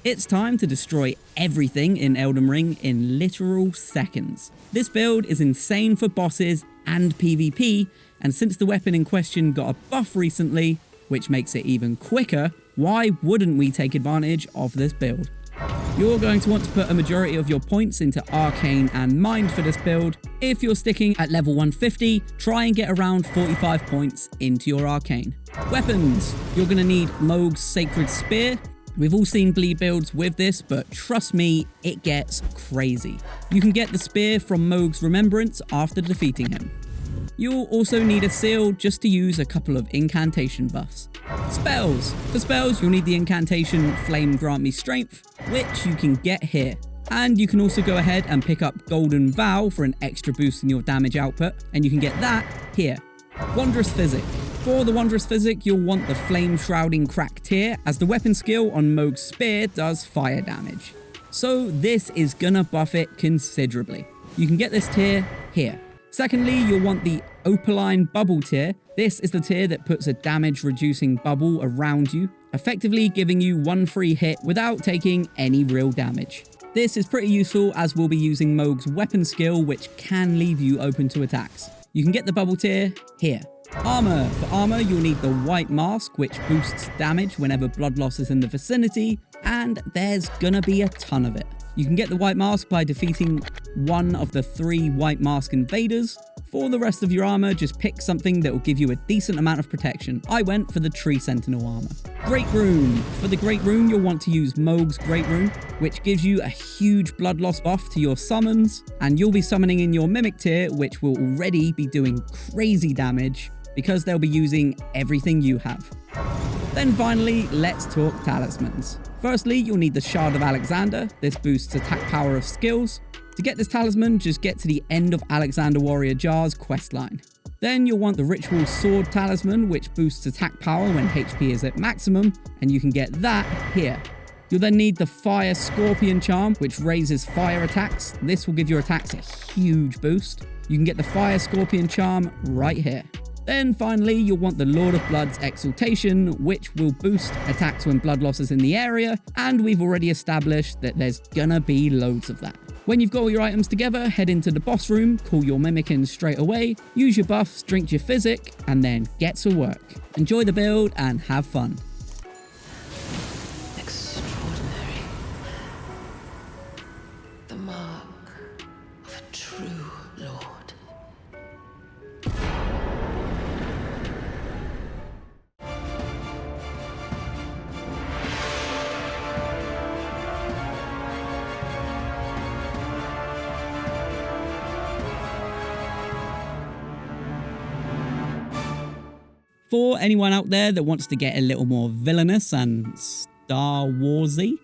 It's time to destroy everything in Elden Ring in literal seconds. This build is insane for bosses and PvP, and since the weapon in question got a buff recently, which makes it even quicker, why wouldn't we take advantage of this build? You're going to want to put a majority of your points into Arcane and Mind for this build. If you're sticking at level 150, try and get around 45 points into your Arcane. Weapons. You're going to need Mohg's Sacred Spear. We've all seen bleed builds with this, but trust me, it gets crazy. You can get the spear from Mohg's Remembrance after defeating him. You'll also need a seal just to use a couple of incantation buffs. Spells. For spells, you'll need the incantation Flame Grant Me Strength, which you can get here. And you can also go ahead and pick up Golden Vow for an extra boost in your damage output, and you can get that here. Wondrous Physic. For the Wondrous Physic, you'll want the Flame Shrouding Crack tier, as the weapon skill on Mohg's Spear does fire damage. So this is gonna buff it considerably. You can get this tier here. Secondly, you'll want the Opaline Bubble tier. This is the tier that puts a damage reducing bubble around you, effectively giving you one free hit without taking any real damage. This is pretty useful as we'll be using Mohg's weapon skill, which can leave you open to attacks. You can get the bubble tier here. Armor. For armor, you'll need the White Mask, which boosts damage whenever blood loss is in the vicinity, and there's gonna be a ton of it. You can get the White Mask by defeating one of the 3 White Mask invaders. For the rest of your armor, just pick something that will give you a decent amount of protection. I went for the Tree Sentinel armor. Great Rune. For the Great Rune, you'll want to use Mohg's Great Rune, which gives you a huge blood loss buff to your summons, and you'll be summoning in your Mimic tier, which will already be doing crazy damage because they'll be using everything you have. Then finally, let's talk talismans. Firstly, you'll need the Shard of Alexander. This boosts attack power of skills. To get this talisman, just get to the end of Alexander Warrior Jar's questline. Then you'll want the Ritual Sword Talisman, which boosts attack power when HP is at maximum, and you can get that here. You'll then need the Fire Scorpion Charm, which raises fire attacks. This will give your attacks a huge boost. You can get the Fire Scorpion Charm right here. Then finally, you'll want the Lord of Blood's Exaltation, which will boost attacks when blood loss is in the area, and we've already established that there's gonna be loads of that. When you've got all your items together, head into the boss room, call your mimic in straight away, use your buffs, drink your physic, and then get to work. Enjoy the build and have fun. Extraordinary. The mark of a true lord. For anyone out there that wants to get a little more villainous and Star Warsy,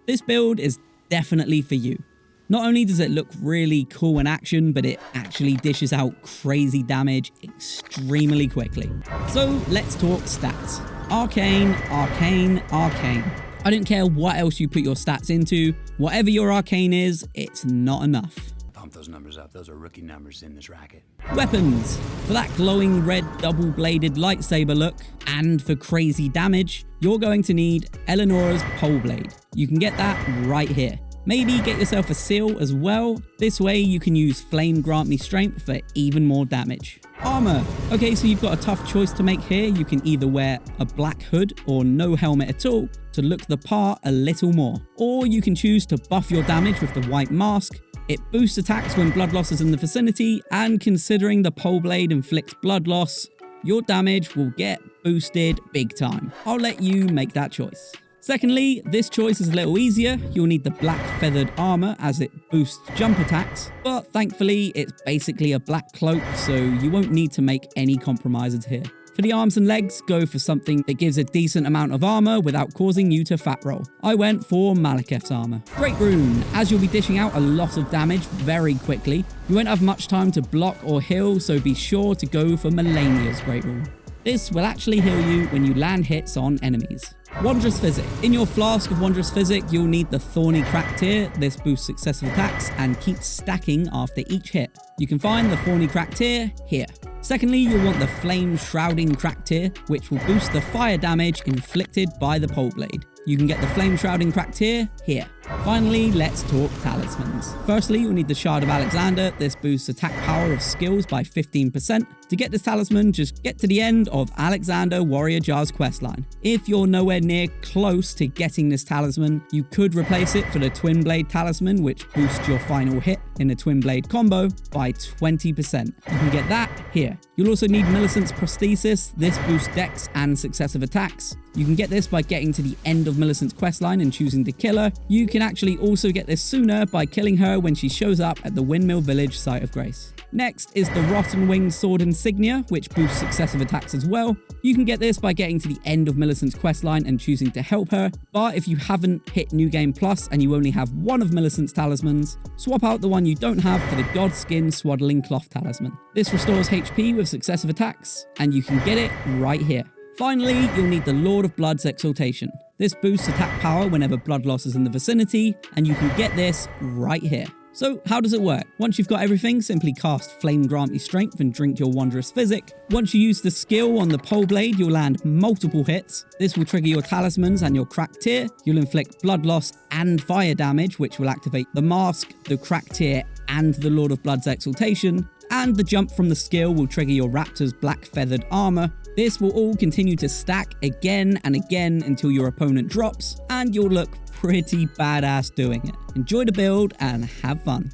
this build is definitely for you. Not only does it look really cool in action, but it actually dishes out crazy damage extremely quickly. So let's talk stats. Arcane, Arcane, Arcane. I don't care what else you put your stats into, whatever your Arcane is, it's not enough. Pump those numbers up. Those are rookie numbers in this racket. Weapons. For that glowing red double-bladed lightsaber look, and for crazy damage, you're going to need Eleonora's Pole Blade. You can get that right here. Maybe get yourself a seal as well. This way you can use Flame Grant Me Strength for even more damage. Armor. Okay, so you've got a tough choice to make here. You can either wear a black hood or no helmet at all to look the part a little more. Or you can choose to buff your damage with the White Mask. It boosts attacks when blood loss is in the vicinity, and considering the pole blade inflicts blood loss, your damage will get boosted big time. I'll let you make that choice. Secondly, this choice is a little easier. You'll need the black feathered armor as it boosts jump attacks, but thankfully it's basically a black cloak, so you won't need to make any compromises here. For the arms and legs, go for something that gives a decent amount of armor without causing you to fat roll. I went for Malekith's armor. Great Rune. As you'll be dishing out a lot of damage very quickly, you won't have much time to block or heal, so be sure to go for Melania's Great Rune. This will actually heal you when you land hits on enemies. Wondrous Physic. In your flask of Wondrous Physic, you'll need the Thorny Crack tier. This boosts successive attacks and keeps stacking after each hit. You can find the Thorny Crack tier here. Secondly, you'll want the Flame Shrouding Crack tier, which will boost the fire damage inflicted by the pole blade. You can get the Flame Shrouding cracked tier here. Finally, let's talk talismans. Firstly, you'll need the Shard of Alexander. This boosts attack power of skills by 15%. To get this talisman, just get to the end of Alexander Warrior Jar's questline. If you're nowhere near close to getting this talisman, you could replace it for the Twin Blade talisman, which boosts your final hit in a Twin Blade combo by 20%. You can get that here. You'll also need Millicent's prosthesis. This boosts dex and successive attacks. You can get this by getting to the end of Millicent's questline and choosing to kill her. You can actually also get this sooner by killing her when she shows up at the Windmill Village Site of Grace. Next is the Rotten Winged Sword Insignia, which boosts successive attacks as well. You can get this by getting to the end of Millicent's questline and choosing to help her, but if you haven't hit New Game Plus and you only have one of Millicent's talismans, swap out the one you don't have for the Godskin Swaddling Cloth talisman. This restores HP with successive attacks, and you can get it right here. Finally, you'll need the Lord of Blood's Exaltation. This boosts attack power whenever blood loss is in the vicinity, and you can get this right here. So how does it work? Once you've got everything, simply cast Flame Grant Me Strength and drink your Wondrous Physic. Once you use the skill on the pole blade, you'll land multiple hits. This will trigger your talismans and your cracked tier. You'll inflict blood loss and fire damage, which will activate the mask, the cracked tier, and the Lord of Blood's Exaltation. And the jump from the skill will trigger your Raptor's black feathered armor. This will all continue to stack again and again until your opponent drops, and you'll look pretty badass doing it. Enjoy the build and have fun.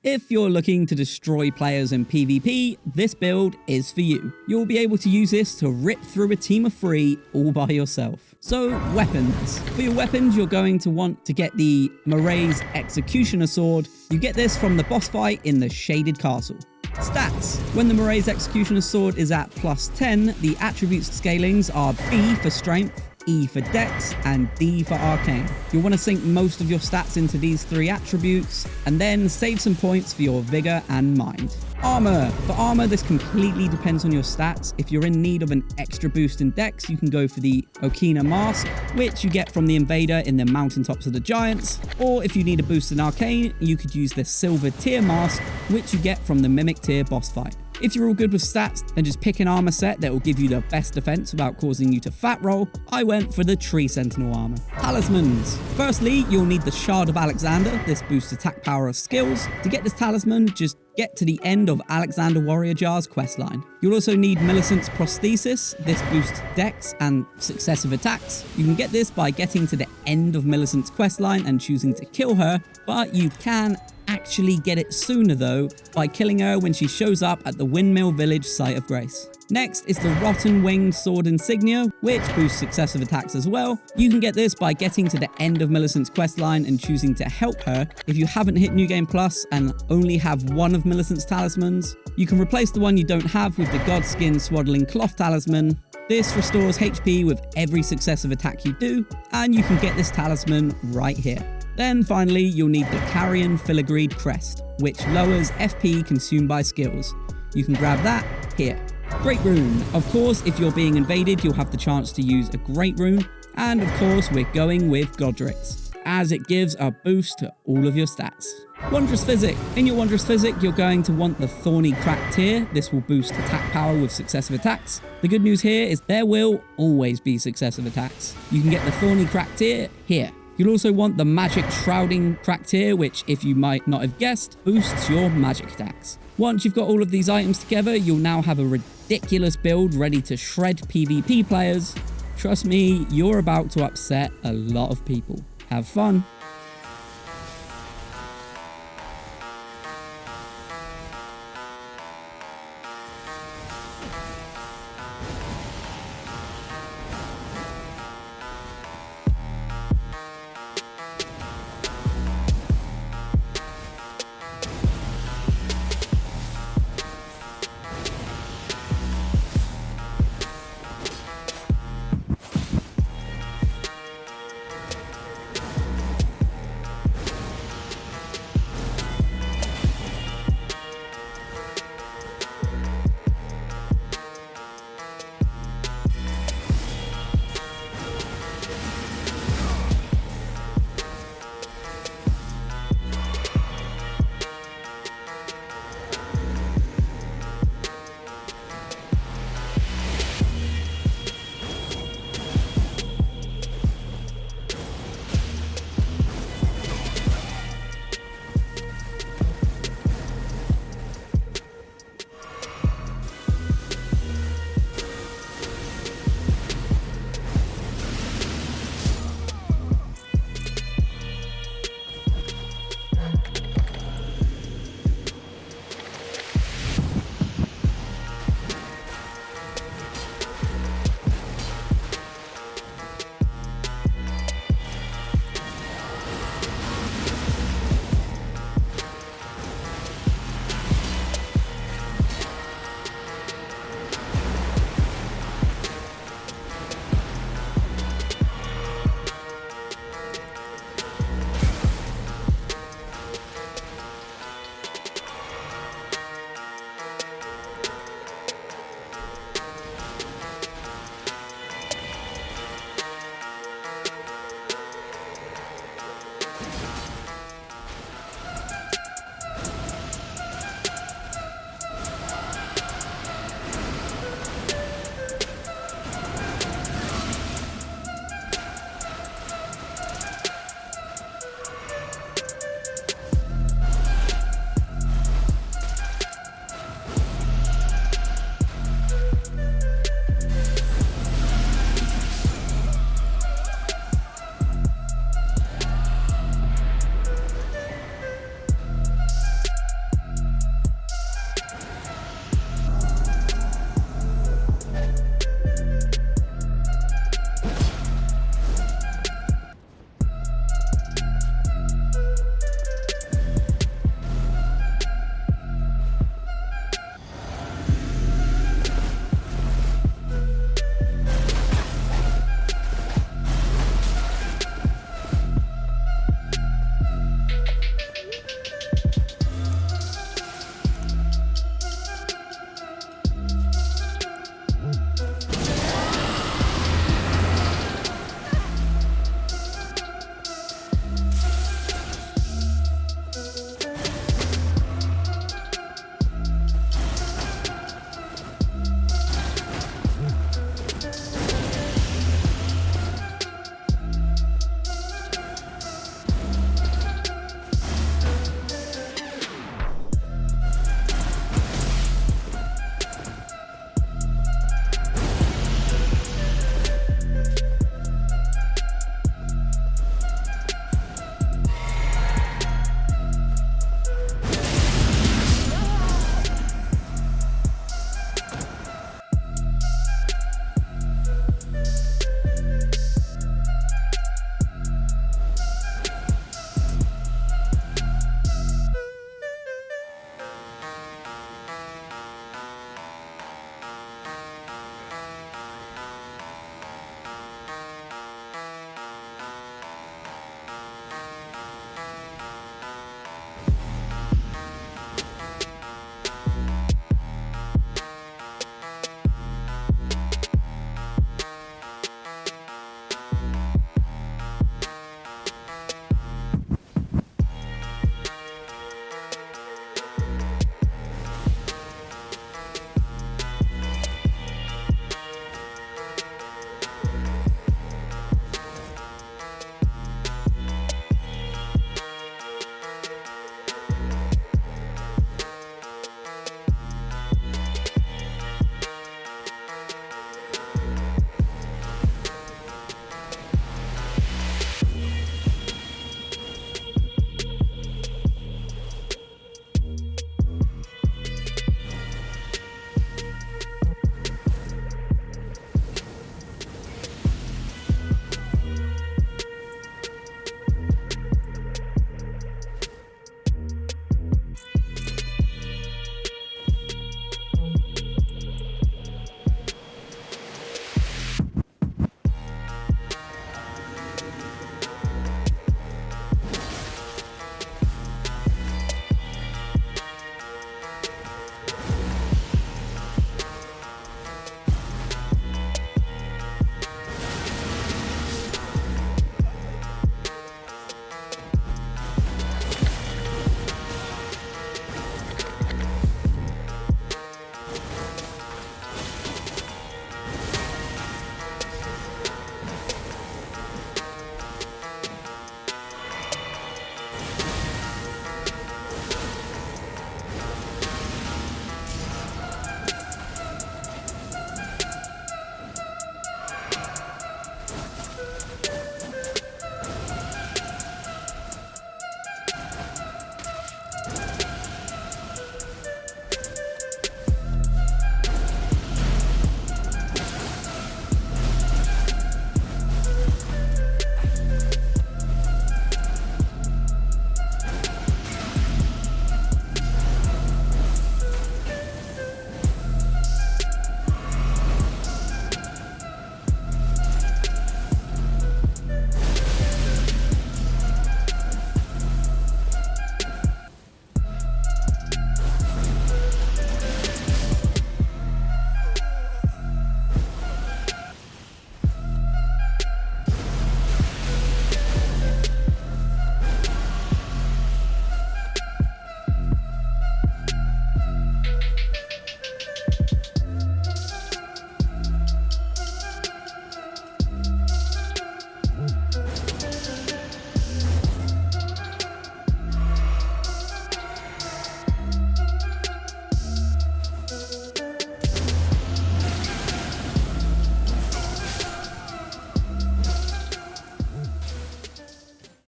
If you're looking to destroy players in PvP, this build is for you. You'll be able to use this to rip through a team of 3 all by yourself. So, weapons. For your weapons, you're going to want to get the Moray's Executioner Sword. You get this from the boss fight in the Shaded Castle. Stats. When the Moray's Executioner Sword is at +10, the attributes scalings are B for Strength, E for Dex, and D for Arcane. You'll want to sink most of your stats into these 3 attributes, and then save some points for your Vigor and Mind. Armor. For armor, this completely depends on your stats. If you're in need of an extra boost in Dex, you can go for the Okina Mask, which you get from the Invader in the Mountaintops of the Giants, or if you need a boost in Arcane, you could use the Silver Tier Mask, which you get from the Mimic Tier boss fight. If you're all good with stats, then just pick an armor set that will give you the best defense without causing you to fat roll. I went for the Tree Sentinel armor. Talismans. Firstly, you'll need the Shard of Alexander. This boosts attack power of skills. To get this talisman, just get to the end of Alexander Warrior Jar's questline. You'll also need Millicent's prosthesis. This boosts dex and successive attacks. You can get this by getting to the end of Millicent's questline and choosing to kill her, but you can actually get it sooner though by killing her when she shows up at the Windmill Village Site of Grace. Next is the Rotten Winged Sword Insignia, which boosts successive attacks as well. You can get this by getting to the end of Millicent's questline and choosing to help her. If you haven't hit New Game Plus and only have one of Millicent's talismans, you can replace the one you don't have with the Godskin Swaddling Cloth talisman. This restores HP with every successive attack you do, and you can get this talisman right here. Then finally, you'll need the Carrion Filigreed Crest, which lowers FP consumed by skills. You can grab that here. Great Rune. Of course, if you're being invaded, you'll have the chance to use a Great Rune. And of course, we're going with Godric's, as it gives a boost to all of your stats. Wondrous Physic. In your Wondrous Physic, you're going to want the Thorny Cracked tier. This will boost attack power with successive attacks. The good news here is there will always be successive attacks. You can get the Thorny Cracked tier here. You'll also want the Magic Shrouding cracked tier, which, if you might not have guessed, boosts your magic attacks. Once you've got all of these items together, you'll now have a ridiculous build ready to shred PvP players. Trust me, you're about to upset a lot of people. Have fun.